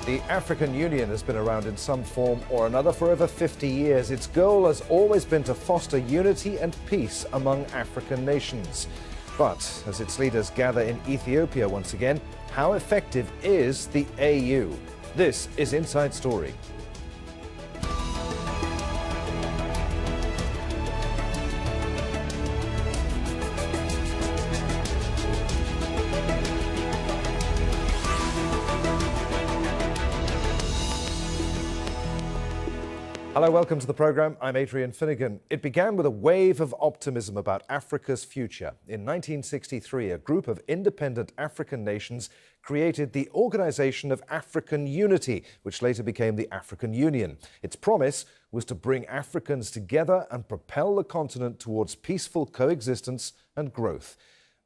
The African Union has been around in some form or another for over 50 years. Its goal has always been to foster unity and peace among African nations. But as its leaders gather in Ethiopia once again, how effective is the AU? This is Inside Story. Hello, welcome to the programme. I'm Adrian Finnegan. It began with a wave of optimism about Africa's future. In 1963, a group of independent African nations created the Organisation of African Unity, which later became the African Union. Its promise was to bring Africans together and propel the continent towards peaceful coexistence and growth.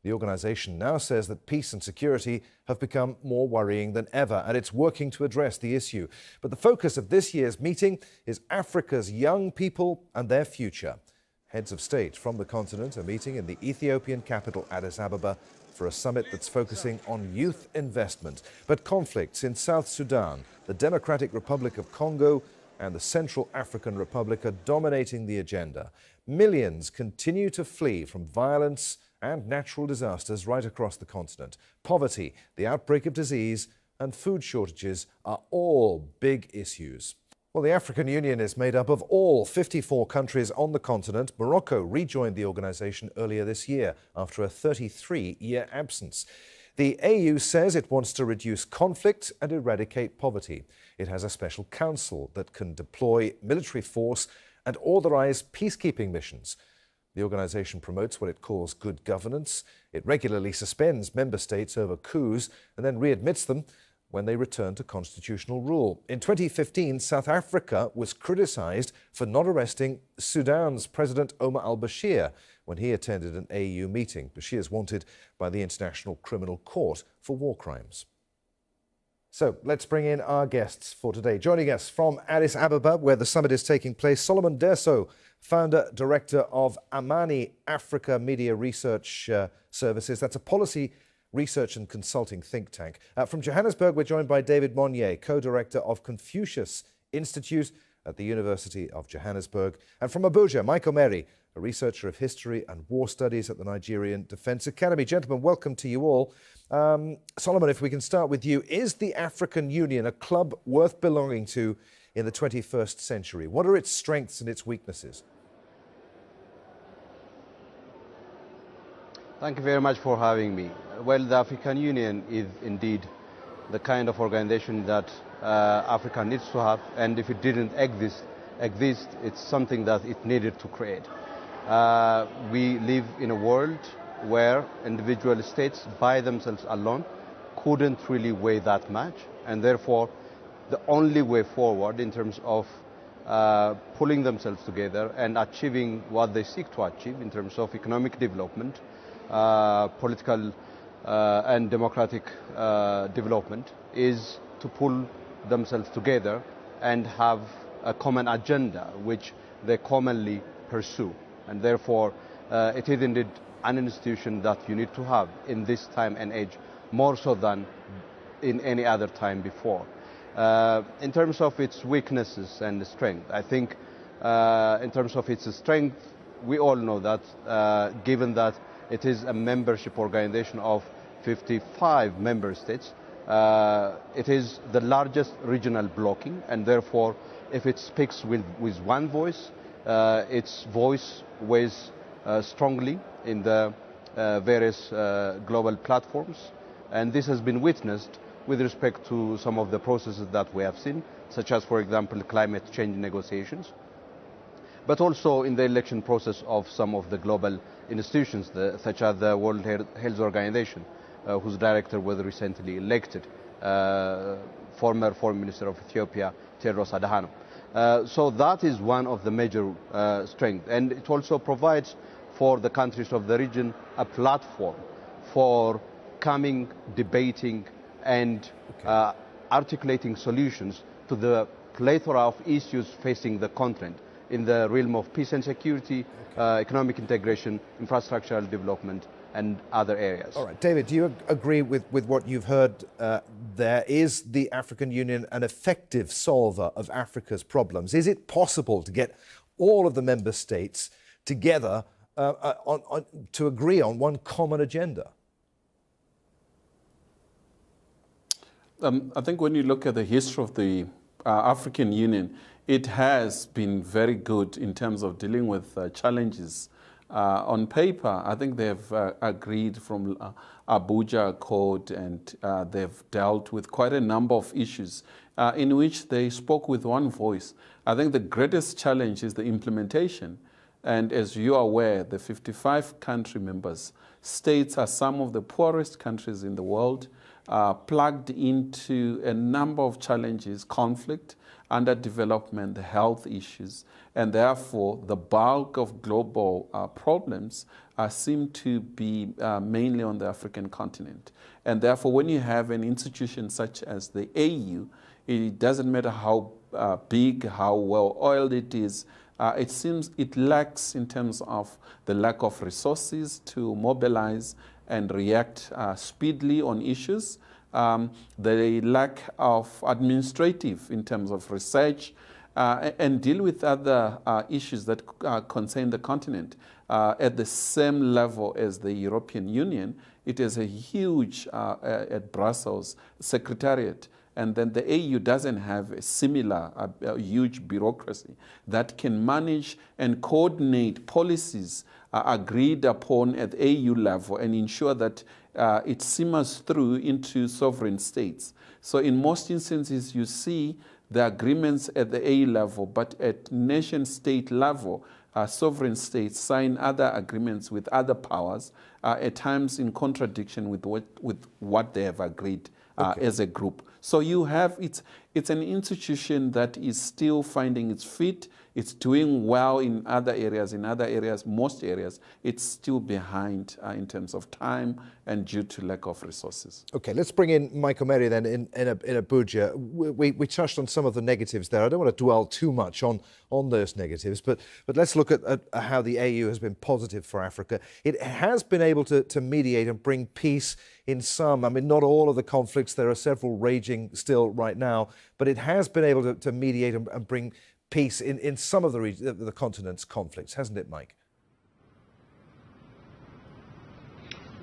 The organisation now says that peace and security have become more worrying than ever, and it's working to address the issue. But the focus of this year's meeting is Africa's young people and their future. Heads of state from the continent are meeting in the Ethiopian capital Addis Ababa for a summit that's focusing on youth investment. But conflicts in South Sudan, the Democratic Republic of Congo, and the Central African Republic are dominating the agenda. Millions continue to flee from violence and natural disasters right across the continent. Poverty, the outbreak of disease, and food shortages are all big issues. Well, the African Union is made up of all 54 countries on the continent. Morocco rejoined the organisation earlier this year after a 33-year absence. The AU says it wants to reduce conflict and eradicate poverty. It has a special council that can deploy military force and authorise peacekeeping missions. The organisation promotes what it calls good governance. It regularly suspends member states over coups and then readmits them when they return to constitutional rule. In 2015, South Africa was criticised for not arresting Sudan's President Omar al-Bashir when he attended an AU meeting. Bashir is wanted by the International Criminal Court for war crimes. So let's bring in our guests for today. Joining us from Addis Ababa, where the summit is taking place, Solomon Derso, founder, director of Amani Africa Media Research Services. That's a policy research and consulting think tank. From Johannesburg, we're joined by David Monnier, co-director of Confucius Institute at the University of Johannesburg. And from Abuja, Mike Omeri, a researcher of history and war studies at the Nigerian Defence Academy. Gentlemen, welcome to you all. Solomon, if we can start with you, is the African Union a club worth belonging to in the 21st century? What are its strengths and its weaknesses? Thank you very much for having me. Well, the African Union is indeed the kind of organization that Africa needs to have, and if it didn't exist, it's something that it needed to create. We live in a world where individual states by themselves alone couldn't really weigh that much, and therefore the only way forward in terms of pulling themselves together and achieving what they seek to achieve in terms of economic development, political and democratic development is to pull themselves together and have a common agenda which they commonly pursue. And therefore, it is indeed an institution that you need to have in this time and age, more so than in any other time before. In terms of its weaknesses and strength, I think in terms of its strength, we all know that given that it is a membership organization of 55 member states, it is the largest regional blocking, and therefore if it speaks with one voice, its voice weighs strongly in the various global platforms, and this has been witnessed with respect to some of the processes that we have seen, such as, for example, climate change negotiations, but also in the election process of some of the global institutions, such as the World Health Organization, whose director was recently elected, former Foreign Minister of Ethiopia, Tedros Adhanom. So that is one of the major strengths, and it also provides for the countries of the region a platform for coming, debating, and articulating solutions to the plethora of issues facing the continent in the realm of peace and security, economic integration, infrastructural development, and other areas. All right, David, do you agree with what you've heard there? Is the African Union an effective solver of Africa's problems? Is it possible to get all of the member states together to agree on one common agenda? I think when you look at the history of the African Union, it has been very good in terms of dealing with challenges. On paper, I think they've agreed from Abuja Accord, and they've dealt with quite a number of issues in which they spoke with one voice. I think the greatest challenge is the implementation. And as you are aware, the 55 country members states are some of the poorest countries in the world, plugged into a number of challenges: conflict, underdevelopment, health issues, and therefore the bulk of global problems seem to be mainly on the African continent. And therefore, when you have an institution such as the AU, it doesn't matter how big, how well oiled it is, it seems it lacks in terms of the lack of resources to mobilize and react speedily on issues, the lack of administrative in terms of research, and deal with other issues that concern the continent at the same level as the European Union. It is a huge, at Brussels, secretariat. And then the AU doesn't have a similar huge bureaucracy that can manage and coordinate policies agreed upon at the AU level and ensure that it simmers through into sovereign states. So in most instances, you see the agreements at the AU level, but at nation-state level, sovereign states sign other agreements with other powers, at times in contradiction with what they have agreed as a group. So you have, it's an institution that is still finding its feet. It's doing well in other areas, most areas, it's still behind in terms of time and due to lack of resources. Okay, let's bring in Michael Mary then in Abuja. We touched on some of the negatives there. I don't want to dwell too much on those negatives, but let's look at how the AU has been positive for Africa. It has been able to mediate and bring peace in some, I mean, not all of the conflicts. There are several raging still right now, but it has been able to mediate and bring peace in some of the continent's conflicts, hasn't it, Mike?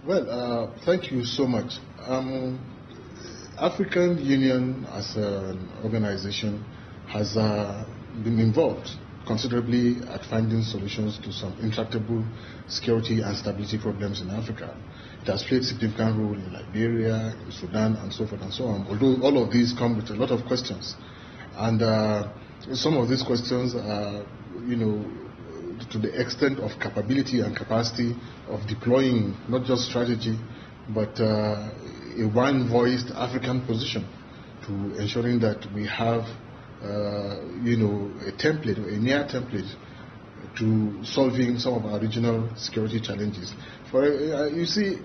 Well, thank you so much. African Union as an organization has been involved considerably at finding solutions to some intractable security and stability problems in Africa. It has played a significant role in Liberia, in Sudan, and so forth and so on, although all of these come with a lot of questions. And some of these questions are, to the extent of capability and capacity of deploying not just strategy, but a one-voiced African position to ensuring that we have, a template or a near template to solving some of our regional security challenges. For you see,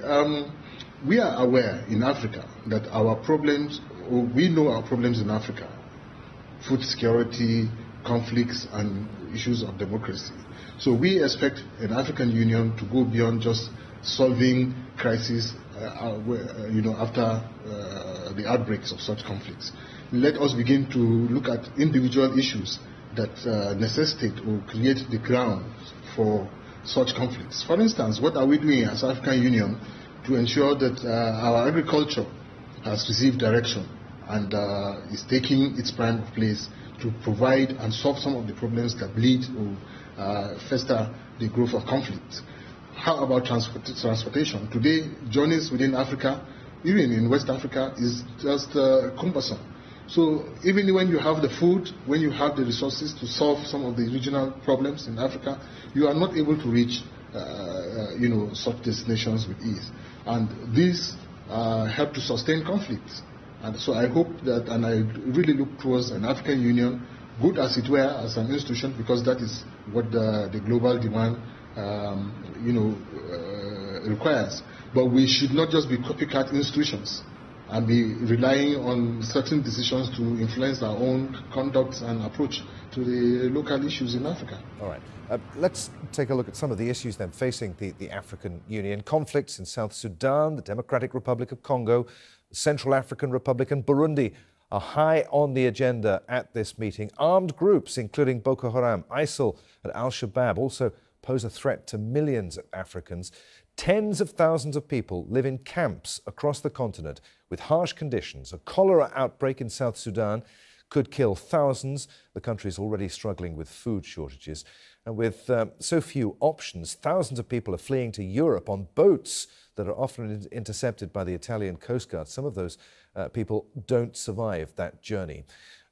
we are aware in Africa that our problems, or we know our problems in Africa: food security, conflicts, and issues of democracy. So we expect an African Union to go beyond just solving crises, after the outbreaks of such conflicts. Let us begin to look at individual issues that necessitate or create the ground for such conflicts. For instance, what are we doing as African Union to ensure that our agriculture has received direction and is taking its prime place to provide and solve some of the problems that lead or fester the growth of conflict? How about transportation? Today, journeys within Africa, even in West Africa, is just cumbersome. So even when you have the food, when you have the resources to solve some of the regional problems in Africa, you are not able to reach, such destinations with ease. And these help to sustain conflicts. And so I hope that, and I really look towards an African Union, good as it were, as an institution, because that is what the global demand, requires. But we should not just be copycat institutions. and be relying on certain decisions to influence our own conduct and approach to the local issues in Africa. All right. Let's take a look at some of the issues then facing the African Union. Conflicts in South Sudan, the Democratic Republic of Congo, the Central African Republic and Burundi are high on the agenda at this meeting. Armed groups, including Boko Haram, ISIL and Al-Shabaab, also pose a threat to millions of Africans. Tens of thousands of people live in camps across the continent with harsh conditions. A cholera outbreak in South Sudan could kill thousands. The country is already struggling with food shortages. And with so few options, thousands of people are fleeing to Europe on boats that are often intercepted by the Italian Coast Guard. Some of those people don't survive that journey.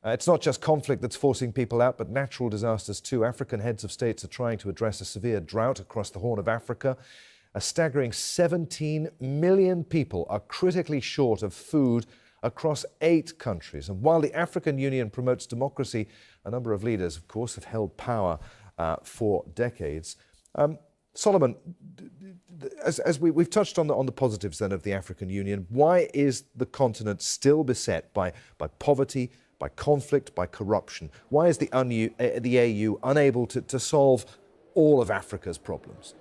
It's not just conflict that's forcing people out, but natural disasters too. African heads of states are trying to address a severe drought across the Horn of Africa. A staggering 17 million people are critically short of food across 8 countries. And while the African Union promotes democracy, a number of leaders, of course, have held power for decades. Solomon, as we've touched on the positives then of the African Union, why is the continent still beset by poverty, by conflict, by corruption? Why is the AU unable to solve all of Africa's problems?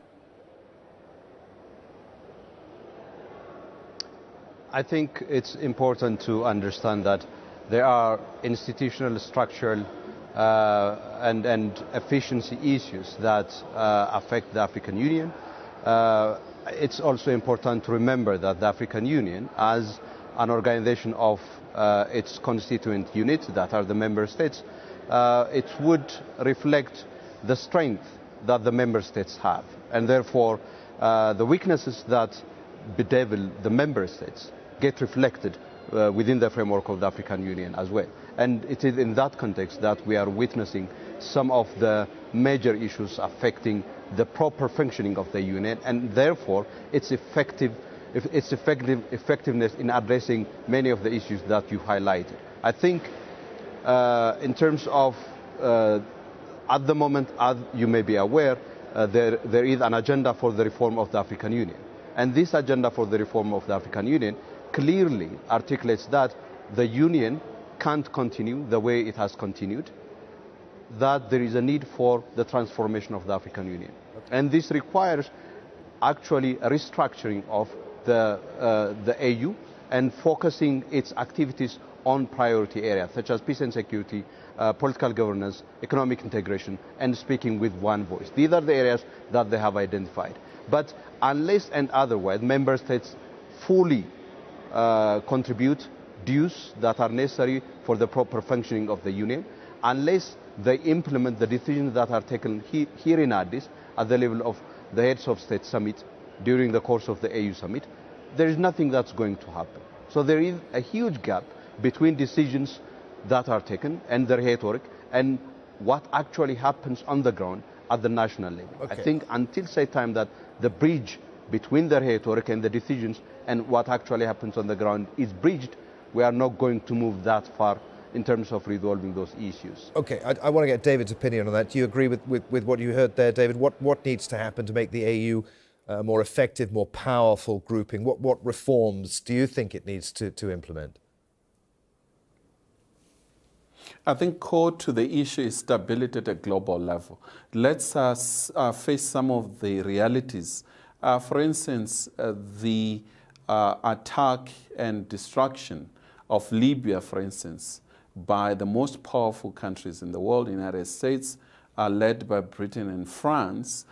I think it's important to understand that there are institutional, structural and efficiency issues that affect the African Union. It's also important to remember that the African Union, as an organization of its constituent units that are the member states, it would reflect the strength that the member states have, and therefore the weaknesses that bedevil the member states get reflected within the framework of the African Union as well. And it is in that context that we are witnessing some of the major issues affecting the proper functioning of the Union, and therefore its effectiveness in addressing many of the issues that you highlighted. I think in terms of at the moment, as you may be aware, there is an agenda for the reform of the African Union. And this agenda for the reform of the African Union clearly articulates that the Union can't continue the way it has continued, that there is a need for the transformation of the African Union. And this requires actually a restructuring of the AU and focusing its activities on priority areas such as peace and security, political governance, economic integration, and speaking with one voice. These are the areas that they have identified. But unless and otherwise member states fully contribute dues that are necessary for the proper functioning of the Union, unless they implement the decisions that are taken here in Addis at the level of the heads of state summit during the course of the AU summit, there is nothing that's going to happen. So there is a huge gap between decisions that are taken and the rhetoric and what actually happens on the ground at the national level. Okay. I think until such time that the bridge between the rhetoric and the decisions and what actually happens on the ground is bridged, we are not going to move that far in terms of resolving those issues. Okay, I want to get David's opinion on that. Do you agree with what you heard there, David? What needs to happen to make the AU a more effective, more powerful grouping? What reforms do you think it needs to implement? I think core to the issue is stability at a global level. Let's face some of the realities. For instance, the attack and destruction of Libya, for instance, by the most powerful countries in the world, the United States, led by Britain and France,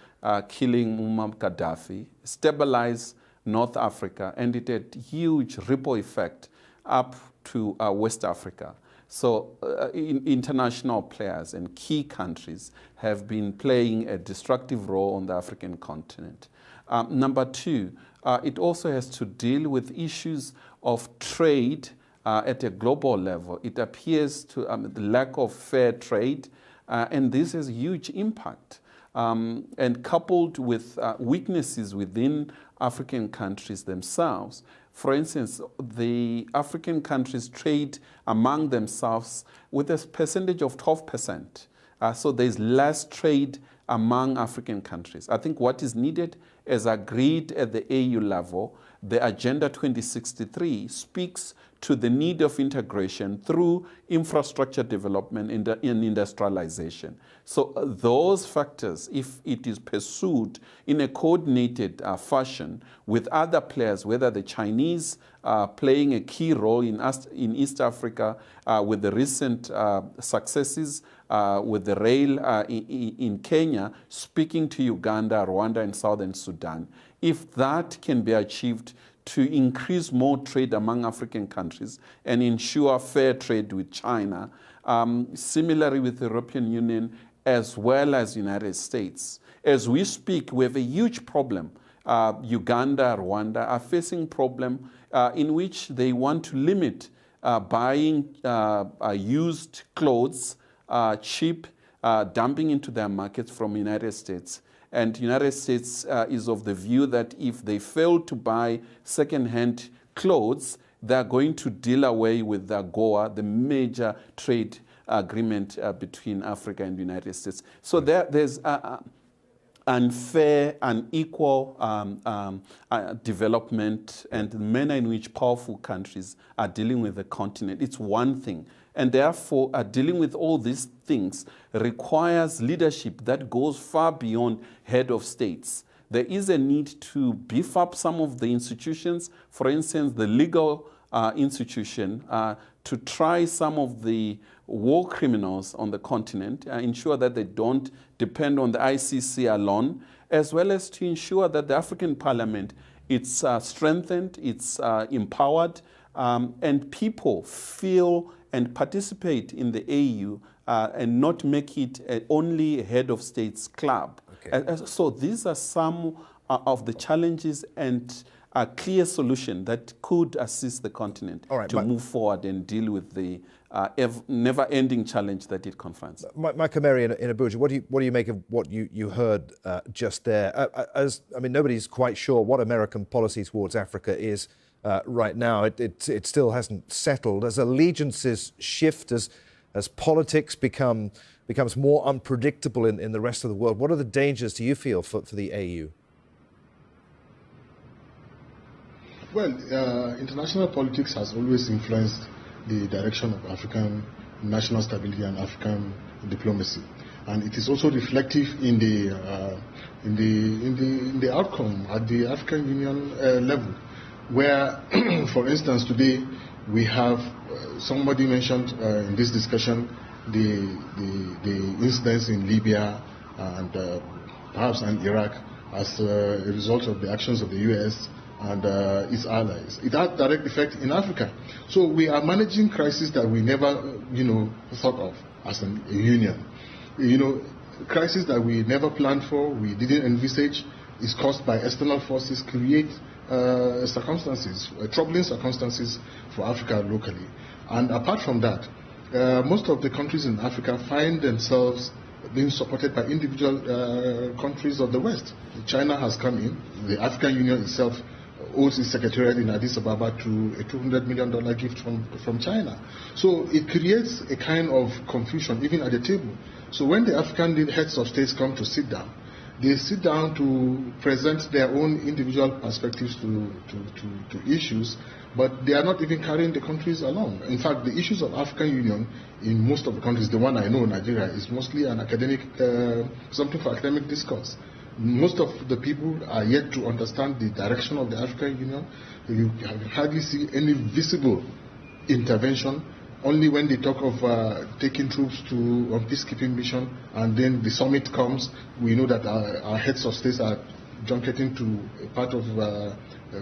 killing Muammar Gaddafi, stabilized North Africa, and it had huge ripple effect up to West Africa. So international players and key countries have been playing a destructive role on the African continent. Number two, it also has to deal with issues of trade at a global level. It appears to the lack of fair trade, and this has huge impact. And coupled with weaknesses within African countries themselves. For instance, the African countries trade among themselves with a percentage of 12%. So there's less trade among African countries. I think what is needed, as agreed at the AU level, the Agenda 2063 speaks to the need of integration through infrastructure development and industrialization. So those factors, if it is pursued in a coordinated fashion with other players, whether the Chinese playing a key role in East Africa with the recent successes with the rail in Kenya, speaking to Uganda, Rwanda, and Southern Sudan, if that can be achieved to increase more trade among African countries and ensure fair trade with China, similarly with the European Union as well as United States. As we speak, we have a huge problem. Uganda, Rwanda are facing problem in which they want to limit buying used clothes, cheap, dumping into their markets from United States. And United States is of the view that if they fail to buy second-hand clothes, they're going to deal away with the AGOA, the major trade agreement between Africa and the United States. So there's unfair, unequal development and the manner in which powerful countries are dealing with the continent. It's one thing. And therefore, dealing with all these things requires leadership that goes far beyond head of states. There is a need to beef up some of the institutions, for instance, the legal institution, to try some of the war criminals on the continent, ensure that they don't depend on the ICC alone, as well as to ensure that the African Parliament, it's strengthened, it's empowered, and people feel and participate in the AU and not make it only a head of states club. Okay. So these are some of the challenges and a clear solution that could assist the continent to move forward and deal with the never-ending challenge that it confronts. Mike Omeri in Abuja, what do you make of what you heard just there? Nobody's quite sure what American policy towards Africa is right now. It still hasn't settled. As allegiances shift, as politics becomes more unpredictable in the rest of the world, what are the dangers, do you feel, for the AU? Well, international politics has always influenced the direction of African national stability and African diplomacy, and it is also reflective in the outcome at the African Union level, where, for instance, today we have somebody mentioned in this discussion the incidents in Libya and perhaps in Iraq as a result of the actions of the U.S. and its allies. It had direct effect in Africa. So we are managing crises that we never, thought of as a union. Crises that we never planned for, we didn't envisage, is caused by external forces, create circumstances, troubling circumstances for Africa locally. And apart from that, most of the countries in Africa find themselves being supported by individual countries of the West. China has come in. The African Union itself owes its secretariat in Addis Ababa to a $200 million gift from China. So it creates a kind of confusion even at the table. So when the African heads of states come to sit down, they sit down to present their own individual perspectives to issues, but they are not even carrying the countries along. In fact, the issues of African Union in most of the countries, the one I know, Nigeria, is mostly an academic, something for academic discourse. Most of the people are yet to understand the direction of the African Union. You hardly see any visible intervention. Only when they talk of taking troops on peacekeeping mission, and then the summit comes, we know that our heads of states are junketing to a part of a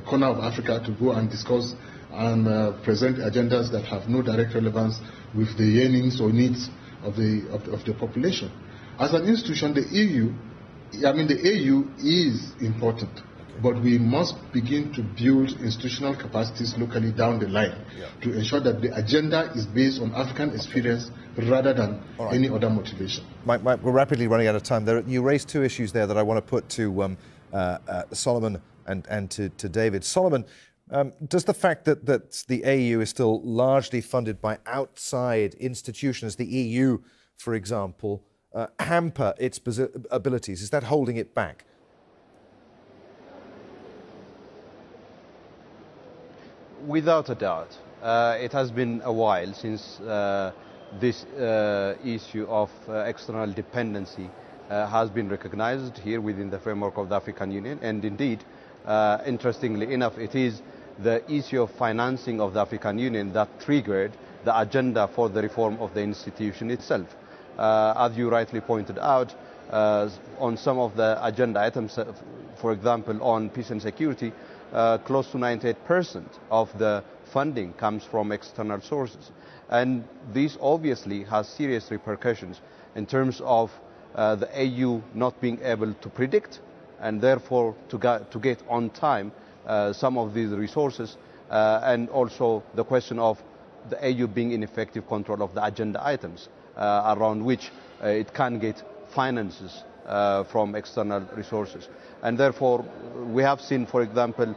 corner of Africa to go and discuss and present agendas that have no direct relevance with the yearnings or needs of the population. As an institution, the AU is important. But we must begin to build institutional capacities locally down the line to ensure that the agenda is based on African experience rather than any other motivation. Mike, we're rapidly running out of time. You raised two issues there that I want to put to Solomon and to David. Solomon, does the fact that the AU is still largely funded by outside institutions, the EU, for example, hamper its abilities? Is that holding it back? Without a doubt, it has been a while since this issue of external dependency has been recognized here within the framework of the African Union. And indeed, interestingly enough, it is the issue of financing of the African Union that triggered the agenda for the reform of the institution itself. As you rightly pointed out, on some of the agenda items, for example, on peace and security, close to 98% of the funding comes from external sources. And this obviously has serious repercussions in terms of the AU not being able to predict and therefore to get on time some of these resources, and also the question of the AU being in effective control of the agenda items around which it can get finances from external resources. And therefore we have seen, for example,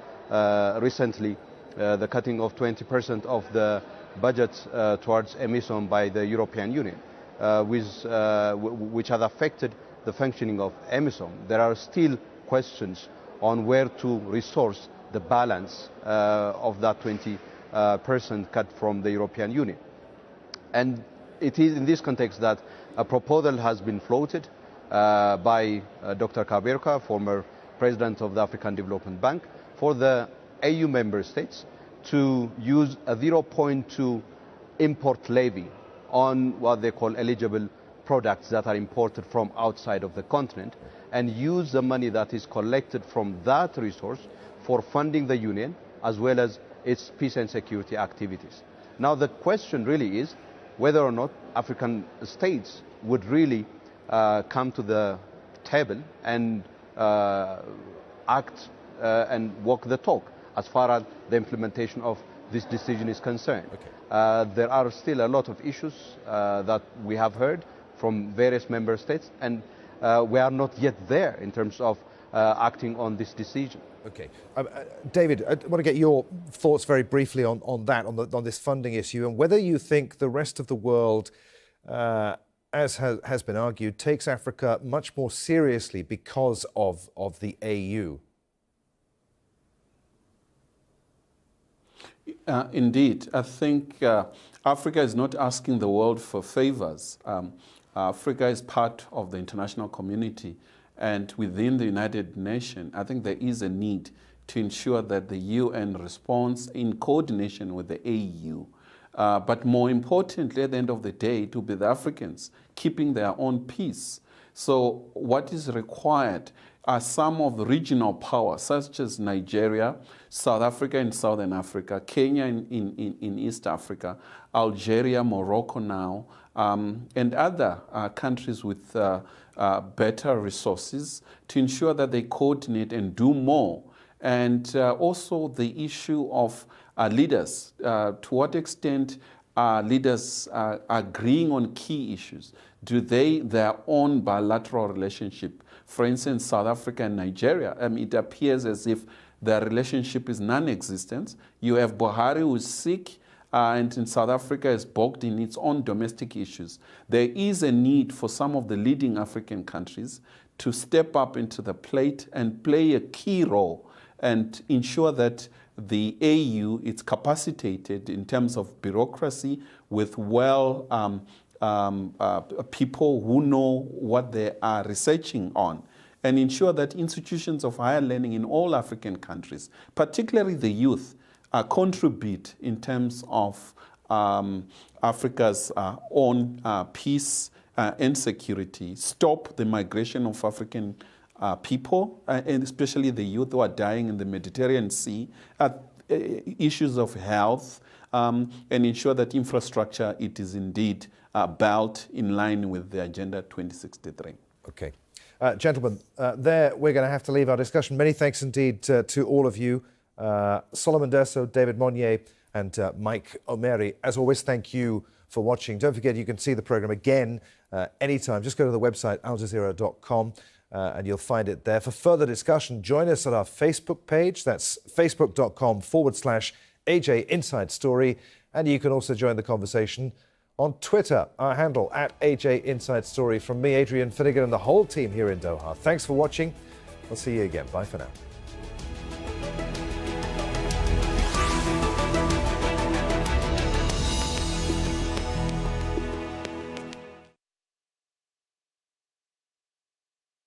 recently the cutting of 20% of the budget towards emission by the European Union, which has affected the functioning of emission. There are still questions on where to resource the balance of that 20% cut from the European Union. And it is in this context that a proposal has been floated by Dr. Kaberka, former president of the African Development Bank, for the AU member states to use a 0.2 import levy on what they call eligible products that are imported from outside of the continent, and use the money that is collected from that resource for funding the Union as well as its peace and security activities. Now the question really is whether or not African states would really come to the table and act and walk the talk as far as the implementation of this decision is concerned. Okay. There are still a lot of issues that we have heard from various member states, and we are not yet there in terms of acting on this decision. Okay. David, I want to get your thoughts very briefly on that, on this funding issue, and whether you think the rest of the world, as has been argued, takes Africa much more seriously because of the AU. Indeed, I think Africa is not asking the world for favors. Africa is part of the international community, and within the United Nations, I think there is a need to ensure that the UN responds in coordination with the AU. But more importantly, at the end of the day, to be the Africans keeping their own peace. So what is required are some of the regional powers, such as Nigeria, South Africa in Southern Africa, Kenya in East Africa, Algeria, Morocco now, and other countries with better resources to ensure that they coordinate and do more. And also the issue of leaders, to what extent are leaders agreeing on key issues? Do their own bilateral relationship, for instance, South Africa and Nigeria, it appears as if their relationship is non-existent. You have Buhari who is sick, and in South Africa is bogged in its own domestic issues. There is a need for some of the leading African countries to step up into the plate and play a key role and ensure that the AU is capacitated in terms of bureaucracy with people who know what they are researching on, and ensure that institutions of higher learning in all African countries, particularly the youth, contribute in terms of Africa's own peace and security, stop the migration of African people, and especially the youth who are dying in the Mediterranean Sea, issues of health, and ensure that infrastructure, it is indeed built in line with the Agenda 2063. Okay. Gentlemen, there we're going to have to leave our discussion. Many thanks indeed to all of you. Solomon Derso, David Monnier, and Mike Omeri. As always, thank you for watching. Don't forget you can see the programme again anytime. Just go to the website aljazeera.com and you'll find it there. For further discussion, join us at our Facebook page. That's facebook.com/AJ Inside Story. And you can also join the conversation on Twitter, our handle @AJ Inside Story. From me, Adrian Finnegan, and the whole team here in Doha. Thanks for watching. We'll see you again. Bye for now.